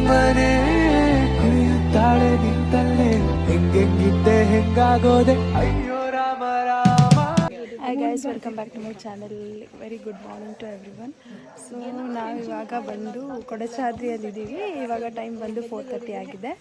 ಸುಮ್ಮನೆ ಕುಣಿಯುತ್ತಾಳೆ ನಿಂತಲ್ಲೇ ಹೆಂಗೆಂಗಿದ್ದೆ ಹೆಂಗಾಗೋದೆ ಅಯ್ಯೋ Rama Rama. Hi guys, welcome back to my channel. Very good morning to everyone. So ನಾವು ಇವಾಗ ಬಂದು ಕೊಡಚಾದ್ರಿಯಲ್ಲಿದ್ದೀವಿ. ಇವಾಗ ಟೈಮ್ ಬಂದು 4:30 ಆಗಿದೆ.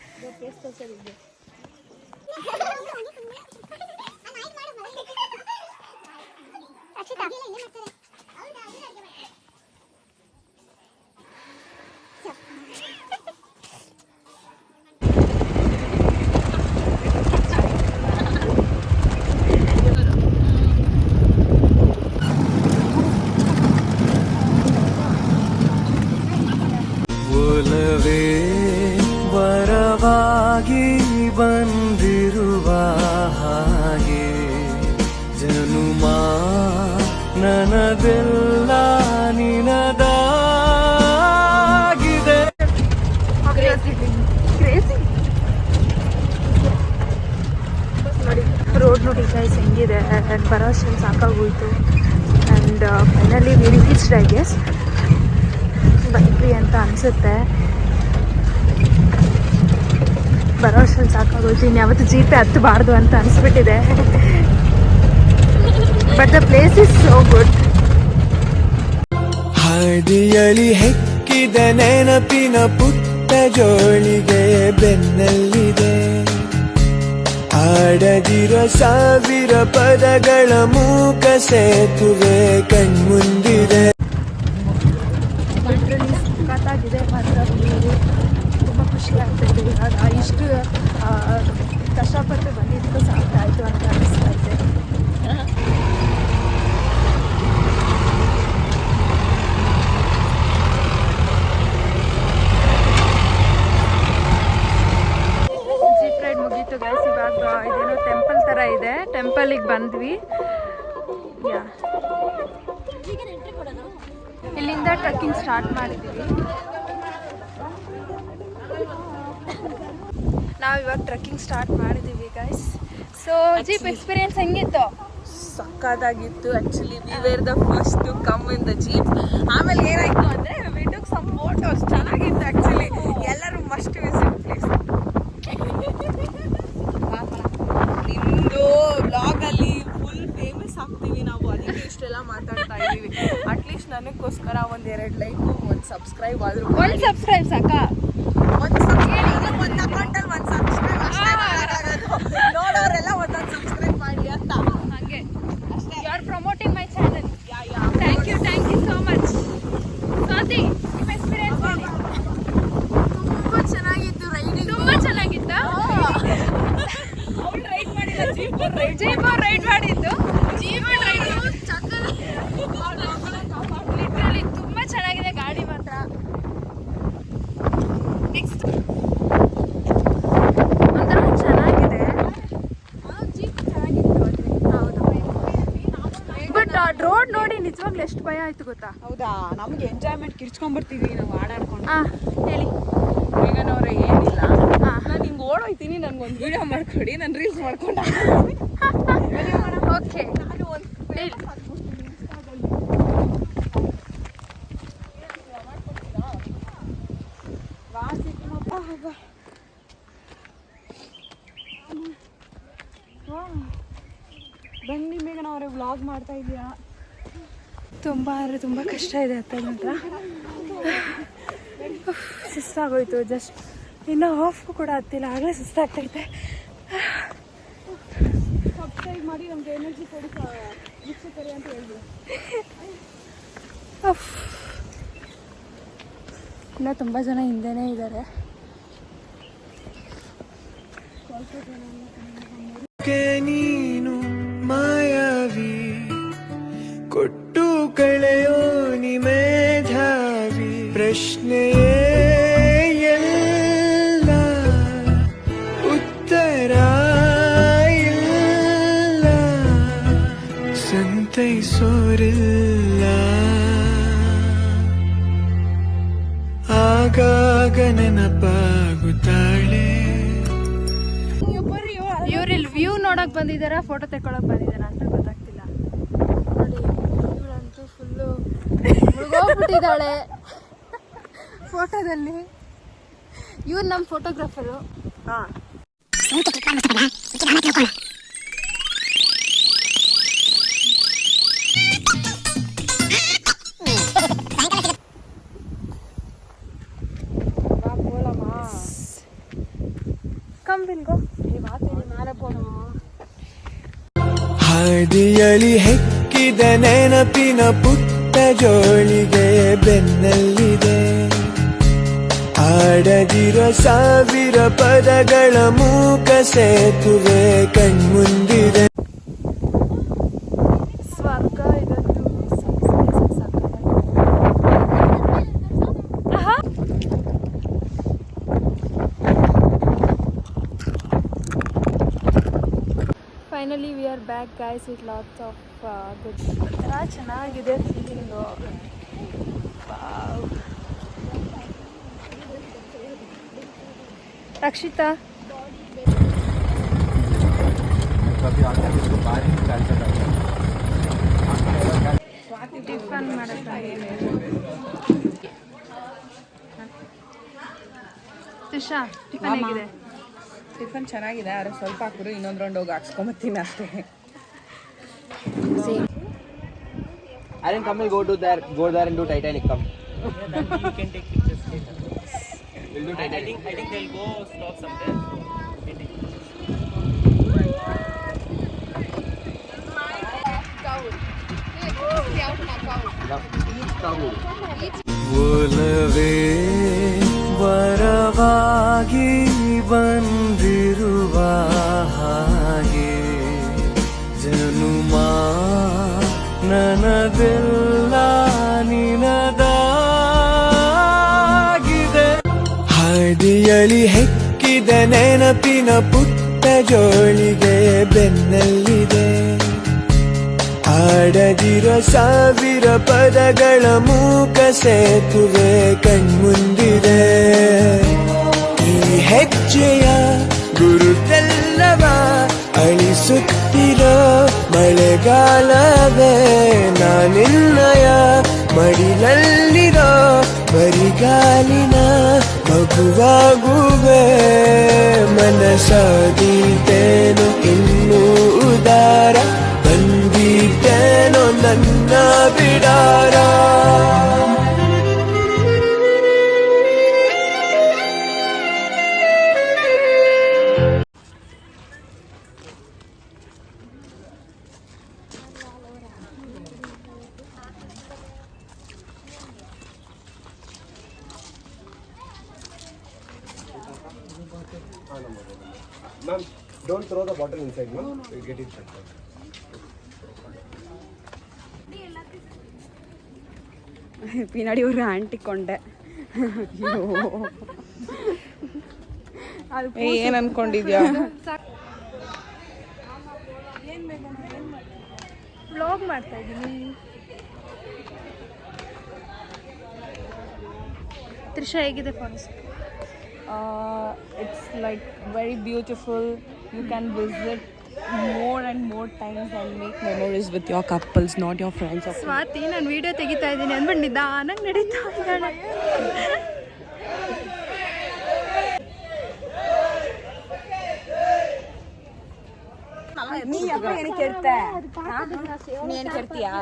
ಒಲವೇ ವರವಾಗಿ ಬಂದಿರುವ ಹಾಗೆ ಜನುಮ ನನದೆಲ್ಲ ನಿನದಾಗಿದೆ. ನೋಡಿ ರೋಡ್ ನೋಡಿ ಗೈಸ್ ಹೆಂಗಿದೆ. ಬರೋ ಅಷ್ಟೊಂದು ಸಾಕಾಗೋಯ್ತು. And finally we reached I guess. ಬಂದ್ವಿ ಅಂತ ಅನಿಸುತ್ತೆ. ಬರೋ ಅಷ್ಟೊಂದು ಸಾಕಾಗೋಯ್ತು. ಇನ್ಯಾವತ್ತು ಜೀಪೆ ಹತ್ತಬಾರ್ದು ಅಂತ ಅನಿಸ್ಬಿಟ್ಟಿದೆ. But the place is so good. ಹಾದಿಯಲಿ ಹೆಕ್ಕಿದ ನೆನಪಿನ ಪುಟ್ಟ ಜೋಳಿಗೆ ಬೆನ್ನಲ್ಲಿದೆ. ಆಡದಿರೋ ಸಾವಿರ ಪದಗಳ ಮೂಕ ಸೇತುವೆ ಕಣ್ಮುಂದಿದೆ. ಸಖತ್ತಾಗಿದೆ ಮಾತ್ರ. ತುಂಬ ಖುಷಿ ಆಗ್ತಾಯಿದೆ. ಇವಾಗ ಇಷ್ಟು ಕಷ್ಟಪಟ್ಟು ಬಂದಿದ್ದಕ್ಕೂ ಸಾಕಾಯಿತು ಅಂತ ಅನಿಸ್ತಾ ಇದೆ. ಜೀಪ್ ರೈಡ್ ಮುಗೀತು ಗೈಸ್. ಇವಾಗ ಇದೇನೋ ಟೆಂಪಲ್ ಥರ ಇದೆ. ಟೆಂಪಲಿಗೆ ಬಂದ್ವಿ. ಇಲ್ಲಿಂದ ಟ್ರೆಕ್ಕಿಂಗ್ ಸ್ಟಾರ್ಟ್ ಮಾಡಿದ್ದೀವಿ. ನಾವು ಇವಾಗ ಟ್ರೆಕ್ಕಿಂಗ್ ಸ್ಟಾರ್ಟ್ ಮಾಡಿದ್ದೀವಿ ಗೈಸ್. ಸೊ ಜೀಪ್ ಎಕ್ಸ್ಪೀರಿಯನ್ಸ್ ಹೆಂಗಿತ್ತು? ಸಕ್ಕತ್ತಾಗಿತ್ತು. Actually we were the first to come in the jeep. ಆಮೇಲೆ ಏನಾಯಿತು ಅಂದರೆ ವಿ ಟುಕ್ ಸಮ್ ಫೋಟೋಸ್. ಚೆನ್ನಾಗಿತ್ತು ಆ್ಯಕ್ಚುಲಿ. ಎಲ್ಲರೂ ಮಸ್ಟ್ ವಿಸಿಟ್ ಪ್ಲೇಸ್. ನಿಮ್ಮದು ವ್ಲಾಗಲ್ಲಿ ಫುಲ್ ಫೇಮಸ್ ಆಗ್ತೀವಿ ನಾವು. ಅದಕ್ಕೆ ಇಷ್ಟೆಲ್ಲ ಮಾತಾಡ್ತಾ ಇದ್ದೀವಿ. ಅಟ್ಲೀಸ್ಟ್ ನನಗೋಸ್ಕರ ಒಂದೆರಡು ಲೈಕು ಒಂದು ಸಬ್ಸ್ಕ್ರೈಬ್ ಆದರೂ. ಒಂದು ಸಬ್ಸ್ಕ್ರೈಬ್ ಸಾಕಾ? ಒಂದು ಸಬ್ಸ್ಕ್ರೈಬ್ ಒಂದು ಅಕೌಂಟಲ್ಲಿ ಒಂದು ಸಬ್ಸ್ಕ್ರೈಬ್ ಅಷ್ಟೇ ಮಾಡೋದು. ನೋಡೋರೆಲ್ಲ ಒಂದೊಂದು ಸಬ್ಸ್ಕ್ರೈಬ್ ಮಾಡಿ ಅಂತ. ಹಾಗೆ ಅಷ್ಟೇ. You are promoting my channel. Thank you so much. Swathi, ನಿಮ್ಮ ಎಕ್ಸ್ಪೀರಿಯನ್ಸ್ ಹೇಳಿ. ತುಂಬ ಚೆನ್ನಾಗಿತ್ತು ರೈಡಿಂಗ್. ತುಂಬ ಚೆನ್ನಾಗಿತ್ತಾ? ಅವ್ರು ರೈಡ್ ಮಾಡಿಲ್ಲ, ಜೀಪ್ ರೈಡ್ ಮಾಡಿದ್ದು. ಜೀಪ್ ರೈಡ್ ಲಿಟ್ರಲಿ ತುಂಬ ಚೆನ್ನಾಗಿದೆ ಗಾಡಿ ಮಾತ್ರ. ನೆಕ್ಸ್ಟ್ ಒಂಥರ ಚೆನ್ನಾಗಿದೆ. ಜೀಪ್ ಚೆನ್ನಾಗಿತ್ತು. ಹೌದು. ಬಟ್ ರೋಡ್ ನೋಡಿ ನಿಜವಾಗ್ಲೂ ಎಷ್ಟು ಭಯ ಆಯ್ತು ಗೊತ್ತಾ? ಹೌದಾ? ನಮ್ಗೆ ಎಂಜಾಯ್ಮೆಂಟ್ ಕಿರ್ಚ್ಕೊಂಡ್ಬರ್ತೀವಿ ನಾವು ಆಡಾಡ್ಕೊಂಡು. ಹೇಳಿ. ಮೇಘನವ್ರೆ ಏನಿಲ್ಲ, ನಾನು ಹಿಂಗೆ ಓಡೋಯ್ತೀನಿ, ನನಗೊಂದು ವಿಡಿಯೋ ಮಾಡ್ಕೊಡಿ, ನಾನು ರೀಲ್ಸ್ ಮಾಡ್ಕೊಂಡು ಓಕೆ ನಾನು ಒಂದು ಹೇಳಿ. ಬನ್ನಿ ಮೇಘನವ್ರೆ, ವ್ಲಾಗ್ ಮಾಡ್ತಾ ಇದೆಯಾ? ತುಂಬ ಅಂದರೆ ತುಂಬ ಕಷ್ಟ ಇದೆ ಹತ್ತದ ಮಾತ್ರ. ಸುಸ್ತಾಗೋಯ್ತು. ಜಸ್ಟ್ ಇನ್ನೂ ಹಾಫ್ಗೂ ಕೂಡ ಹತ್ತಿಲ್ಲ, ಆಗಲೇ ಸುಸ್ತಾಗ್ತೈತೆ. ಸಬ್ಸ್ಕ್ರೈಬ್ ಮಾಡಿ, ನಮಗೆ ಎನರ್ಜಿ ಕೊಡಿ ವೀಕ್ಷಕರೇ ಅಂತ ಹೇಳ್ಬೋದು. ಇನ್ನೂ ತುಂಬ ಜನ ಹಿಂದೆನೇ ಇದ್ದಾರೆ. ನೀನು ಮಾಯಾವಿ ಕೊಟ್ಟು ಕಳೆಯೋ ನಿಮೇಧಾವಿ ಪ್ರಶ್ನೆಯೇ ಎಲ್ಲ ಉತ್ತರ ಇಲ್ಲ ಸಂತೈಸೋರಿಲ್ಲ ಆಗಾಗ ನೆನಪಾಗುತ್ತಾಳೆ. ಇವ್ರಿಲ್ಲಿ ವ್ಯೂ ನೋಡಕ್ ಬಂದಿದ್ದಾರಾ ಫೋಟೋ ತೆಕ್ಕೊಳಕ್ ಬಂದಿದ್ದಾರಾ ಅಂತ ಗೊತ್ತಾಗ್ತಿಲ್ಲ. ನೋಡಿ ಇವಳಂತೂ ಫುಲ್ಲು ಮುಳುಗೋಗ್ಬಿಟ್ಟಿದ್ದಾಳೆ ಫೋಟೋದಲ್ಲಿ. ಇವ್ರು ನಮ್ಮ ಫೋಟೋಗ್ರಾಫರು. ಹಾಂ ಕಮ್ ಬಿನ್ಗೋ ಮೇಲೆ ಪೋಣೋ. ಹಾದಿಯಲಿ ಹೆಕ್ಕಿದ ನೆನಪಿನ ಪುಟ್ಟ ಜೋಳಿಗೆ ಬೆನ್ನಲ್ಲಿದೆ. ಆಡದಿರೋ ಸಾವಿರ ಪದಗಳ ಮೂಕ ಸೇತುವೆ ಕಣ್ಮುಂದಿದೆ. ಸ್ವರ್ಗ ಇದಂತೂ finally we are back guys with lots of good. ಒಂಥರ ಚೆನ್ನಾಗಿದೆ ಫೀಲಿಂಗು. ರಕ್ಷಿತಾ ಟಿಫನ್ ಮಾಡಕ್ಕೆ ತ್ರಿಷಾ ಟಿಫನ್ ಹೇಗಿದೆ? ಟಿಫನ್ ಚೆನ್ನಾಗಿದೆ, ಆದರೆ ಸ್ವಲ್ಪ ಹಾಕಿದ್ರು ಇನ್ನೊಂದು ರೌಂಡ್ ಹೋಗಿ ಹಾಕ್ಸ್ಕೊಂಬತ್ತೀನಿ ಅಷ್ಟೇ. I didn't come and go there and do Titanic. Come. You can take pictures later. We'll do Titanic. I think they'll go stop somewhere. So we can take ಒಲವೇ ವರವಾಗಿ ಬಂದಿರುವ ಹಾಗೆ ಜನುಮ ನನದೆಲ್ಲ ನಿನದಾಗಿದೆ. ಹಾದಿಯಲಿ ಹೆಕ್ಕಿದ ನೆನಪಿನ ಪುಟ್ಟ ಜೋಳಿಗೆ ಬೆನ್ನಲ್ಲಿದೆ. ಆಡದಿರೋ ಸಾವಿರ ಪದಗಳ ಮೂಕ ಸೇತುವೆ ಕಣ್ಮುಂದಿದೆ. ಈ ಹೆಜ್ಜೆಯ ಗುರುತೆಲ್ಲವ ಅಳಿಸುತ್ತಿರೋ ಮಳೆಗಾಲವೇ ನಾನಿನ್ನಯ ಮಡಿಲಲ್ಲಿರೋ ಬರಿಗಾಲಿನ ಮಗುವಾಗುವೆ. ಮನಸಾದೀತೇನೋ ಇನ್ನೂ ಉದಾರ ಬಂದೀತೇನೋ ನನ್ನ ಬಿಡಾರ. Ma'am, don't throw the bottle inside, ma'am. We'll get it back. ಪಿನಾಡಿ ಅವರು ಆಂಟಿಕೊಂಡೆ. ಏನು ಅನ್ಕೊಂಡಿದ್ಯಾ? ವ್ಲಾಗ್ ಮಾಡ್ತಾ ಇದ್ದೀನಿ. ತ್ರಿಷಾ ಹೇಗಿದೆ forest? It's like very beautiful. You can visit more and more times and make memories with your couples, not your friends. Swathi ನಾನು video ತೆಗಿತಾ ಇದ್ದೀನಿ ಅಂದ್ಬಿಟ್ಟು ನಿಧಾನಾಗಿ ನಡೀತಾ ಇದ್ದಾಳೆ. ನೀ ಅಪ್ಪ ಏನು ಕೇಳ್ತಾ? ನೀ ಏನು ಕೇಳ್ತೀಯಾ?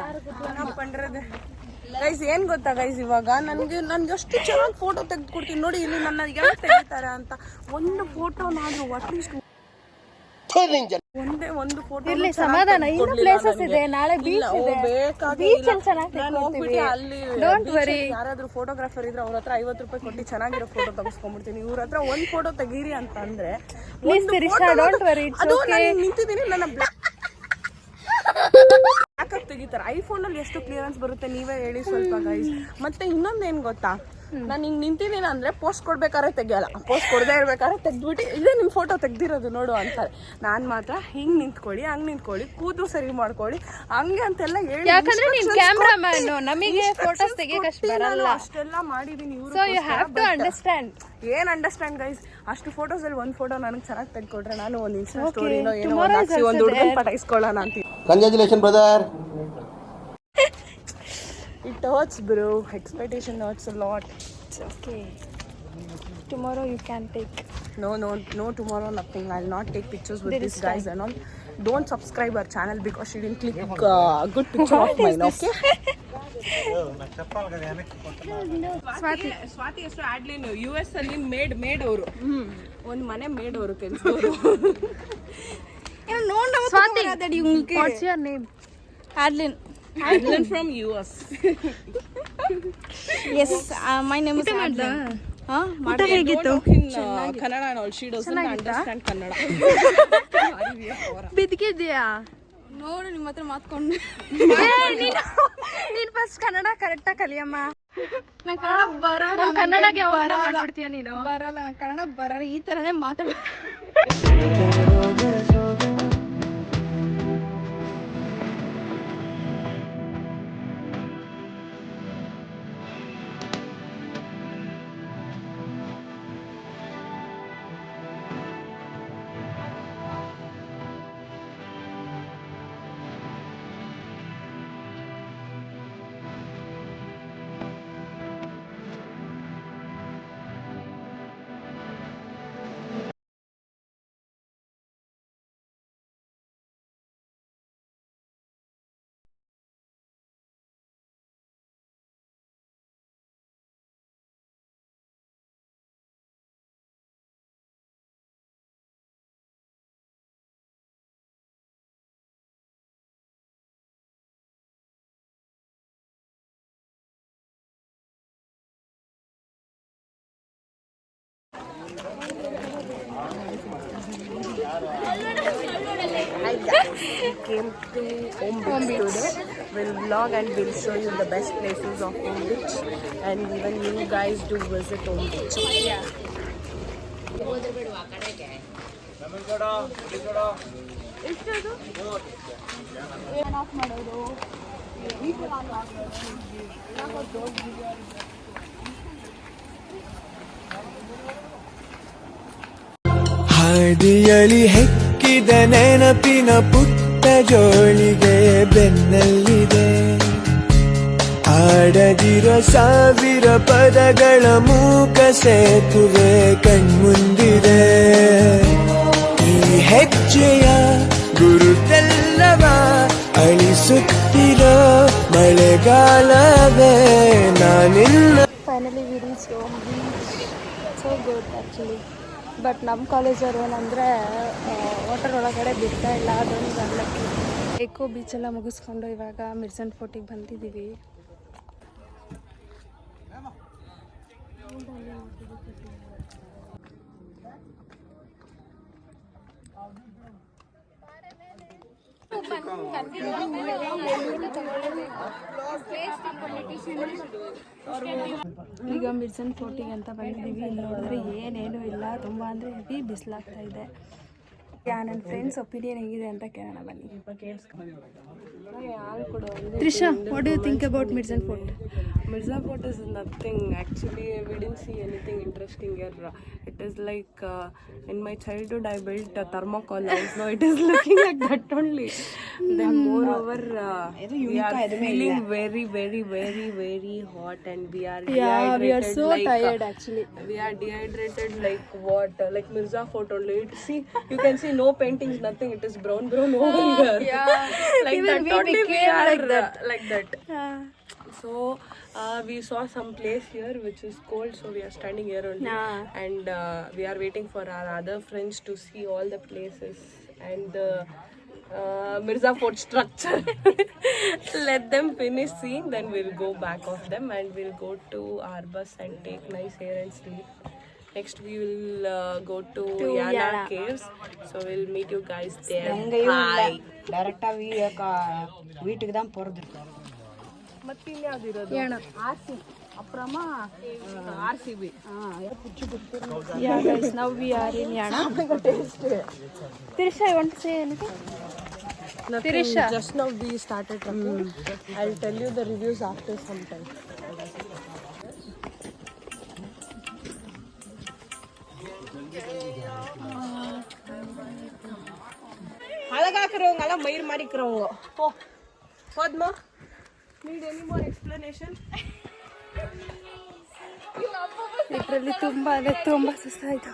ಗೈಸ್ ಏನು ಗೊತ್ತಾ ಗೈಸ್, ಇವಾಗ ನನಗೆ ಎಷ್ಟು ಚೆನ್ನಾಗಿ ಫೋಟೋ ತೆಗೆದು ಕೊಡ್ತೀನಿ ನೋಡಿ. ಇಲ್ಲಿ ನನ್ನ ಯಾರು ತೆಗಿತಾರೆ ಅಂತ ಒಂದು ಫೋಟೋನಾದ್ರೂ ಅಟ್ಲೀಸ್ಟ್ ಒಂದೇ ಒಂದು ಫೋಟೋ ಇರ್ಲಿ ಸಮಾಧಾನ. ಇನ್ನು ಪ್ಲೇಸಸ್ ಇದೆ, ನಾಳೆ ಬೀಚ್ ಇದೆ. ಬೀಚ್ ಅಲ್ಲಿ ಚೆನ್ನಾಗಿ ಹೋಗ್ಬಿಟ್ಟು ಅಲ್ಲಿ ಡೋಂಟ್ ವರಿ. ಯಾರಾದ್ರೂ ಫೋಟೋಗ್ರಾಫರ್ ಇದ್ರೆ ಅವ್ರ ಹತ್ರ 50 ರೂಪಾಯಿ ಕೊಟ್ಟು ಚೆನ್ನಾಗಿರೋ ಫೋಟೋ ತೆಗೆಸ್ಕೊಂಡ್ಬಿಡ್ತೀನಿ. ಇವ್ರ ಹತ್ರ ಒಂದು ಫೋಟೋ ತೆಗೀರಿ ಅಂತ ಅಂದ್ರೆ please Trisha don't worry, it's okay. ನಿಂತಿದ್ದೀನಿ ನನ್ನ ಬ್ಯಾಕಪ್ ತೆಗಿತಾರೆ. ಐಫೋನಲ್ಲಿ ಎಷ್ಟು ಕ್ಲಿಯರೆನ್ಸ್ ಬರುತ್ತೆ ನೀವೇ ಹೇಳಿ ಸ್ವಲ್ಪ ಗೈಸ್. ಮತ್ತೆ ಇನ್ನೊಂದು ಏನು ಗೊತ್ತಾ, ನಾನು ಹಿಂಗೆ ನಿಂತಿದ್ದೀನಿ ಅಂದರೆ ಪೋಸ್ಟ್ ಕೊಡ್ಬೇಕಾದ್ರೆ ತೆಗಿಯಲ್ಲ, ಪೋಸ್ಟ್ ಕೊಡದೇ ಇರ್ಬೇಕಾದ್ರೆ ತೆಗ್ದ್ಬಿಟ್ಟು ಇದೇ ನಿಮ್ಮ ಫೋಟೋ ತೆಗ್ದಿರೋದು ನೋಡು ಅಂತಾರೆ. ನಾನು ಮಾತ್ರ ಹಿಂಗೆ ನಿಂತ್ಕೊಳ್ಳಿ, ಹಂಗೆ ನಿಂತ್ಕೊಳ್ಳಿ, ಕೂದಲು ಸರಿ ಮಾಡ್ಕೊಳ್ಳಿ, ಹಂಗೆ ಅಂತೆಲ್ಲ ಹೇಳಿ. ಯಾಕಂದ್ರೆ ನೀನು ಕ್ಯಾಮ್ರಾಮನ್, ನಮಗೆ ಫೋಟೋಸ್ ತೆಗಿಯಕ್ಕೆ ಅಷ್ಟು ಬರಲ್ಲ. ಅಷ್ಟೆಲ್ಲ ಮಾಡಿದ್ದೀನಿ. So you have to understand. ಏನು ಅಂಡರ್ಸ್ಟ್ಯಾಂಡ್ ಗೈಸ್, ಅಷ್ಟು ಫೋಟೋಸಲ್ಲಿ ಒಂದು ಫೋಟೋ ನನಗೆ ಚೆನ್ನಾಗಿ ತೆಗೆದುಕೊಟ್ರೆ ನಾನು ಒಂದು ಇನ್ಸ್ಟಾ ಸ್ಟೋರಿನೋ ಏನೋ ಒಂದು ಹುಡುಗನ ಪಟಾಯಿಸ್ಕೊಳ್ಳೋಣ ಅಂತೀನಿ. Congratulations, brother. It hurts, bro. Expectation hurts a lot. It's okay. tomorrow you can take. No tomorrow nothing. I'll not take pictures with these guys and all. Don't subscribe our channel because she didn't click good picture of mine, okay? Swati ಎಷ್ಟು ಆಡ್ಲಿನ್ US ಅಲ್ಲಿ made ಅವರು ಒಂದು ಮನೆ made ಅವರು ಕೆಲಸದವರು. Swati, what's your name? Adeline. Adeline from US. Yes, my name is Adeline. ಊಟ ಹೇಗಿತ್ತು? Kannada and all. She doesn't understand Kannada. ಬಿದ್ಕಿದ್ಯಾ? ನೋಡು ನಿಮ್ಮ ಹತ್ರ ಮಾತ್ಕೊಂಡು ನೀನ್ ಫಸ್ಟ್ ಕನ್ನಡ ಕರೆಕ್ಟಾಗಿ ಕಲಿಯಮ್ಮ. ಕನ್ನಡಕ್ಕೆ ಯಾವಾಗ ಮಾಡ್ಬಿಡ್ತೀಯ ನೀನು? ಬರಲ್ಲ, ಕನ್ನಡ ಬರಲ್ಲ, ಈ ತರನೇ ಮಾತಾಡ. Hi guys, we came to Home Beach today. We'll vlog and we'll show you the best places of Home Beach, and even you guys do visit Home Beach. Yeah. ಹಾದಿಯಲಿ ಹೆಕ್ಕಿದ ನೆನಪಿನ ಪುಟ್ಟ ಜೋಳಿಗೆ ಬೆನ್ನಲ್ಲಿದೆ, ಆಡದಿರೋ ಸಾವಿರ ಪದಗಳ ಮೂಕ ಸೇತುವೆ ಕಣ್ಮುಂದಿದೆ. ಈ ಹೆಜ್ಜೆಯ ಗುರುತೆಲ್ಲವ ಅಳಿಸುತ್ತಿರೋ ಮಳೆಗಾಲವೇ ನಾನಿನ್ನ. Finally we reached Home Beach. So good actually. But ನಮ್ಮ ಕಾಲೇಜವ್ರು ಏನಂದರೆ ವಾಟರ್ ಒಳಗಡೆ ಬಿಡ್ತಾ ಇಲ್ಲ, ಅದೊಂದು ಅನ್ಲಕ್ಕಿ. ಎಕೋ ಬೀಚೆಲ್ಲ ಮುಗಿಸ್ಕೊಂಡು ಇವಾಗ ಮಿರ್ಜನ್ ಫೋರ್ಟಿಗೆ ಬಂದಿದ್ದೀವಿ. ಈಗ ಮಿರ್ಜನ್ ಫೋರ್ಟಿಗೆ ಅಂತ ಬಂದಿದ್ದೀವಿ. ಇಲ್ಲಿ ನೋಡಿದ್ರೆ ಏನೇನು ಇಲ್ಲ, ತುಂಬ ಅಂದರೆ ಹೆವಿ ಬಿಸಿಲಾಗ್ತಾ ಇದೆ. ನನ್ನ ಫ್ರೆಂಡ್ಸ್ ಒಪಿನಿಯನ್ ಹೇಗಿದೆ ಅಂತ ಕೇಳೋಣ ಬನ್ನಿ. Trisha, what do you think about Mirzan Fort? Mirza Fort is nothing. Actually, we didn't see anything interesting here. It is like in my childhood, I built a thermocol house. Now it is looking like that only. Then moreover, we are feeling very, very, very, very hot, and we are dehydrated. We are so like, tired actually. We are dehydrated like what? Like Mirza Fort only. See, you can see no paintings, nothing. It is brown over here. Yeah. Like Even that we only we became are like that. So we saw some place here which is cold, so we are standing here only. And we are waiting for our other friends to see all the places and the Mirza Fort structure. Let them finish seeing, then we'll go back of them and we'll go to our bus and take nice air and sleep. Next we will go to Yana Caves, so we'll meet you guys there. Hi. Direct வீட்டுக்கு தான் போறது. ಮತ್ತೆ ಇಲ್ಲಿ ಯಾವ್ದಿರೋದು? RC ಅಪ್ರಮ RCB. Yeah guys, now we are in Yana. Trisha, I want to say anything? Trisha, just now we started talking. I'll tell you the reviews after some time. அழகாக்குறவங்க மயிர் மாறிக்கிறவங்க. போதுமா? Need any more explanation? Literally ತುಂಬ ಅಂದರೆ ತುಂಬ ಸುಸ್ತಾಯಿತು.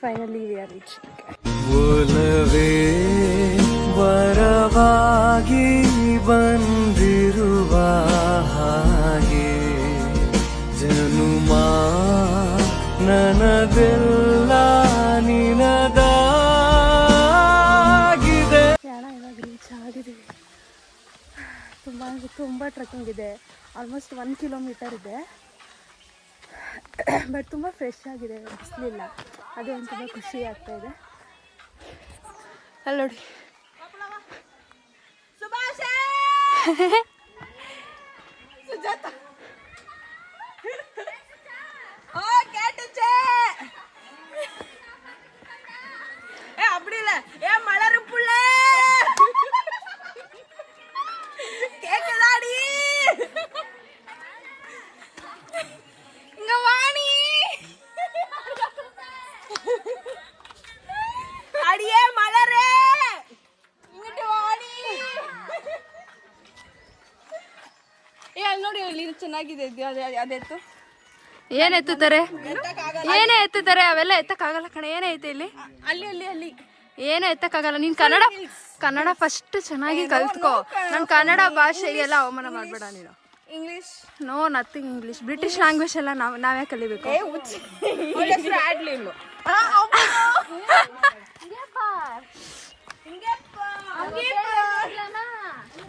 Finally we are reaching. ಒಲವೇ ವರವಾಗಿ ಬಂದಿರುವ ಹಾಗೆ ಜನುಮ ನನದೆಲ್ಲ ನಿನದಾಗಿದೆ. ಯಾಣ ಇವಾಗ ರೀಚ್ ಆಗಿದ್ದೀವಿ. ತುಂಬ ಅಂದರೆ ತುಂಬ ಟ್ರೆಕ್ಕಿಂಗ್ ಇದೆ. ಆಲ್ಮೋಸ್ಟ್ 1 ಕಿಲೋಮೀಟರ್ ಇದೆ. ಬಟ್ ತುಂಬ ಫ್ರೆಶ್ ಆಗಿದೆ, ಬಿಸಿಲಿಲ್ಲ. ಅದೇ ಒಂದು ತುಂಬ ಖುಷಿ ಆಗ್ತಾಯಿದೆ. ಅಲ್ಲಿ ನೋಡಿ அப்படி இல்ல ஏன் மலரு புள்ள கேக்குதாடி இங்க வாணி அடியே மலரே இங்கிட்டு வாணி. ಅಲ್ಲಿ ನೋಡಿ ಇಲ್ಲಿ ಚೆನ್ನಾಗಿದೆ ಅದೆತ್ತು. ಏನು ಎತ್ತುತ್ತಾರೆ, ಏನೇ ಎತ್ತುತ್ತಾರೆ, ಅವೆಲ್ಲ ಎತ್ತಕ್ಕಾಗಲ್ಲ ಕಣೆ. ಏನೇ ಐತೆ ಇಲ್ಲಿ? ಅಲ್ಲಿ ಅಲ್ಲಿ ಅಲ್ಲಿ ಏನೂ ಎತ್ತಕ್ಕಾಗಲ್ಲ. ನೀನು ಕನ್ನಡ ಫಸ್ಟ್ ಚೆನ್ನಾಗಿ ಕಲ್ತ್ಕೋ. ನಾನು ಕನ್ನಡ ಭಾಷೆಗೆಲ್ಲ ಅವಮಾನ ಮಾಡಬೇಡ ನೀನು. English no nothing English. British language ಎಲ್ಲ ನಾವೇ ಕಲಿಬೇಕು.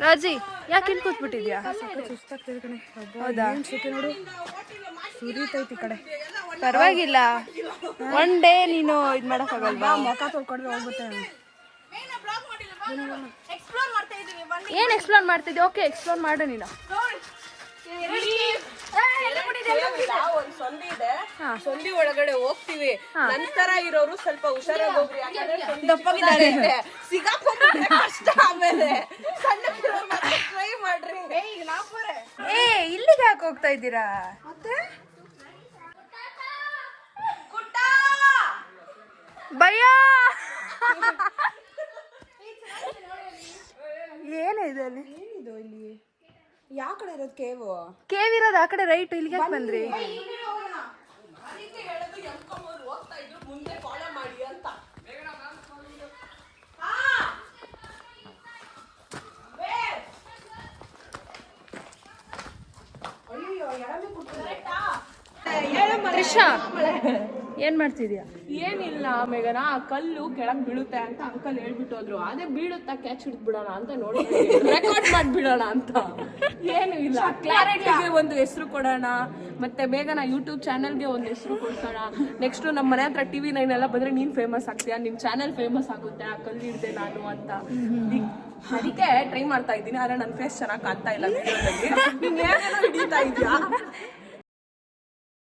ರಾಜಿ ಯಾಕೆ ಇಲ್ಲಿ ಕೂತ್ಬಿಟ್ಟಿದ್ಯಾ? ಹೌದಾ? ಸುರಿತೈತಿ ಕಡೆ. ಪರವಾಗಿಲ್ಲ, ಒನ್ ಡೇ ನೀನು ಇದು ಮಾಡೋಕ್ಕಾಗಲ್ವಾ? ಮುಖ ತೊಳ್ಕೊಂಡ್ರೆ ಹೋಗ್ಬಿಟ್ಟೆ. ಏನು ಎಕ್ಸ್ಪ್ಲೋರ್ ಮಾಡ್ತಿದ್ದೆ? ಓಕೆ, ಎಕ್ಸ್ಪ್ಲೋರ್ ಮಾಡು ನೀನು. ಒಂದ್ ಸಂಧಿ ಇದೆ, ಸಂಧಿ ಒಳಗಡೆ ಹೋಗ್ತೀವಿ. ನಂತರ ಇರೋರು ಸ್ವಲ್ಪ ಹುಷಾರಾಗಿ ಹೋಗ್ರಿ, ದಪ್ಪಗಿದ್ದಾರೆ, ಸಿಗಾಕೊಂಡ್ರೆ ಕಷ್ಟ. ಆಮೇಲೆ ಟ್ರೈ ಮಾಡ್ರಿ. ಏ ಇಲ್ಲಿಗೆ ಯಾಕೆ ಹೋಗ್ತಾ ಇದ್ದೀರಾ? ಭಯ ಏನಿದೆ ಅಲ್ಲಿ? ಯಾವ ಕಡೆ ಇರೋದು ಕೇವು? ಕೇವ್ ಇರೋದು ಆ ಕಡೆ ರೈಟ್. ಇಲ್ಲಿಗೆ ಯಾಕೆ ಬಂದ್ರಿ? ಮುಂದೆ ಫಾಲೋ ಮಾಡಿ ಅಂತ. ತ್ರಿಷಾ ಏನ್ ಮಾಡ್ತಿದ್ಯಾ? ಏನಿಲ್ಲ ಮೇಘನಾ, ಆ ಕಲ್ಲು ಕೆಳಗ್ ಬೀಳುತ್ತೆ ಅಂತ ಅಂಕಲ್ ಹೇಳ್ಬಿಟ್ಟು ಹೋದ್ರು. ಅದೇ ಬೀಳುತ್ತಾ ಕ್ಯಾಚ್ ಹಿಡಿದ್ ಬಿಡೋಣ ಅಂತ ನೋಡಿ ರೆಕಾರ್ಡ್ ಮಾಡ್ಬಿಡೋಣ ಅಂತ. ಏನು ಇಲ್ಲ, ಕ್ಲಾರಿಟಿಗೆ ಒಂದು ಹೆಸರು ಕೊಡೋಣ, ಮತ್ತೆ ಬೇಗನ ಯೂಟ್ಯೂಬ್ ಚಾನಲ್ಗೆ ಒಂದು ಹೆಸರು ಕೊಡ್ಸೋಣ. ನೆಕ್ಸ್ಟ್ ನಮ್ಮ ಮನೆ ಹತ್ರ TV9 ಎಲ್ಲ ಬಂದ್ರೆ ನೀನ್ ಫೇಮಸ್ ಆಗ್ತೀಯಾ, ನಿಮ್ ಚಾನಲ್ ಫೇಮಸ್ ಆಗುತ್ತೆ, ಆ ಕಲ್ಲು ಹಿಡ್ದೆ ನಾನು ಅಂತ. ಅದಕ್ಕೆ ಟ್ರೈ ಮಾಡ್ತಾ ಇದ್ದೀನಿ. ಆದ್ರೆ ನನ್ನ ಫೇಸ್ ಚೆನ್ನಾಗಿ ಕಾಣ್ತಾ ಇಲ್ಲ ವಿಡಿಯೋದಲ್ಲಿ. ನೀನ್ ಹೇಗೇನೋ ಹಿಡಿತಾ ಇದ್ಯಾ.